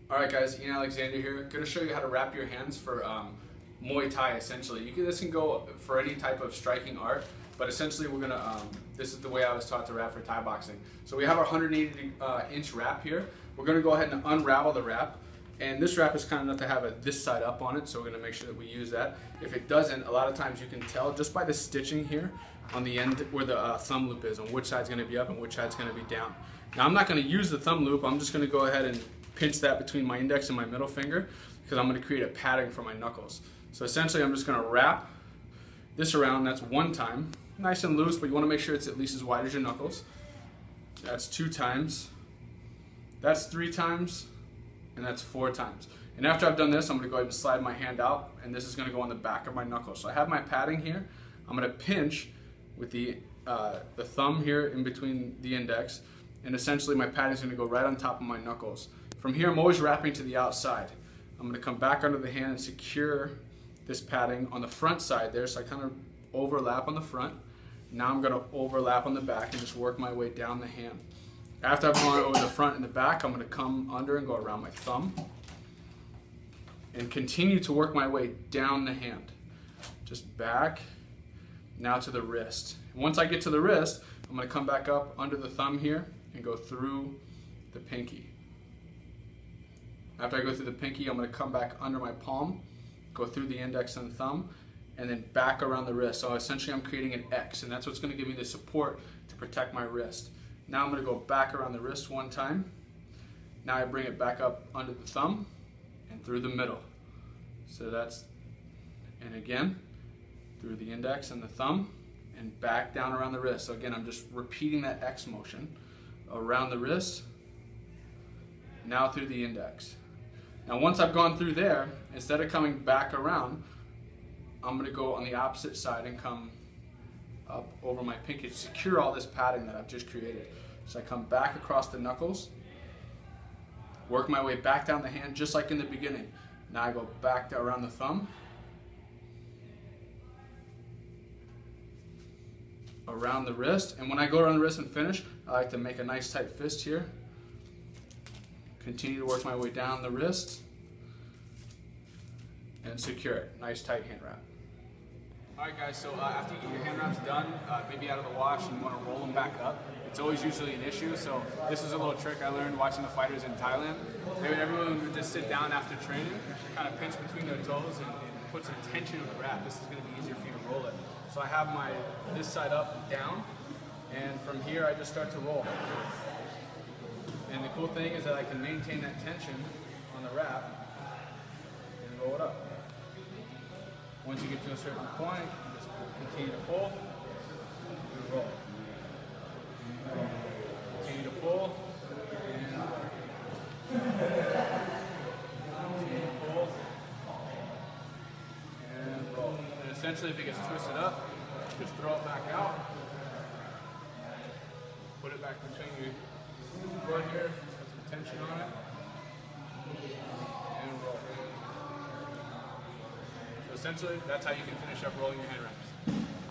Alright guys, Ian Alexander here. Going to show you how to wrap your hands for Muay Thai essentially. This can go for any type of striking art, but essentially we're going to, this is the way I was taught to wrap for Thai boxing. So we have our 180 inch wrap here. We're going to go ahead and unravel the wrap. And this wrap is kind enough to have this side up on it, so we're going to make sure that we use that. If it doesn't, a lot of times you can tell just by the stitching here on the end where the thumb loop is, on which side's going to be up and which side's going to be down. Now I'm not going to use the thumb loop, I'm just going to go ahead and pinch that between my index and my middle finger because I'm going to create a padding for my knuckles. So essentially I'm just going to wrap this around. That's one time, nice and loose, but you want to make sure it's at least as wide as your knuckles. That's 2 times, that's 3 times, and that's 4 times. And after I've done this, I'm going to go ahead and slide my hand out, and this is going to go on the back of my knuckles. So I have my padding here. I'm going to pinch with the thumb here in between the index, and essentially my padding is going to go right on top of my knuckles. From here, I'm always wrapping to the outside. I'm going to come back under the hand and secure this padding on the front side there, so I kind of overlap on the front. Now I'm going to overlap on the back and just work my way down the hand. After I've gone over the front and the back, I'm going to come under and go around my thumb and continue to work my way down the hand. Just back, now to the wrist. And once I get to the wrist, I'm going to come back up under the thumb here and go through the pinky. After I go through the pinky, I'm going to come back under my palm, go through the index and thumb, and then back around the wrist. So essentially I'm creating an X, and that's what's going to give me the support to protect my wrist. Now I'm going to go back around the wrist one time. Now I bring it back up under the thumb and through the middle. So that's, and again, through the index and the thumb and back down around the wrist. So again, I'm just repeating that X motion around the wrist, now through the index. Now once I've gone through there, instead of coming back around, I'm going to go on the opposite side and come up over my pinky to secure all this padding that I've just created. So I come back across the knuckles, work my way back down the hand just like in the beginning. Now I go back around the thumb, around the wrist, and when I go around the wrist and finish, I like to make a nice tight fist here. Continue to work my way down the wrist and secure it. Nice tight hand wrap. Alright guys, so after you get your hand wraps done, maybe out of the wash, and you want to roll them back up, it's always usually an issue. So this is a little trick I learned watching the fighters in Thailand. Everyone would just sit down after training, kind of pinch between their toes and put some tension in the wrap. This is going to be easier for you to roll it. So I have this side up and down, and from here I just start to roll. And the cool thing is that I can maintain that tension on the wrap and roll it up. Once you get to a certain point, you just continue to pull and roll. Continue to pull and continue to pull and roll. And essentially, if it gets twisted up, just throw it back out. Put it back between your foot here, put some tension on it, and roll. So essentially, that's how you can finish up rolling your hand wraps.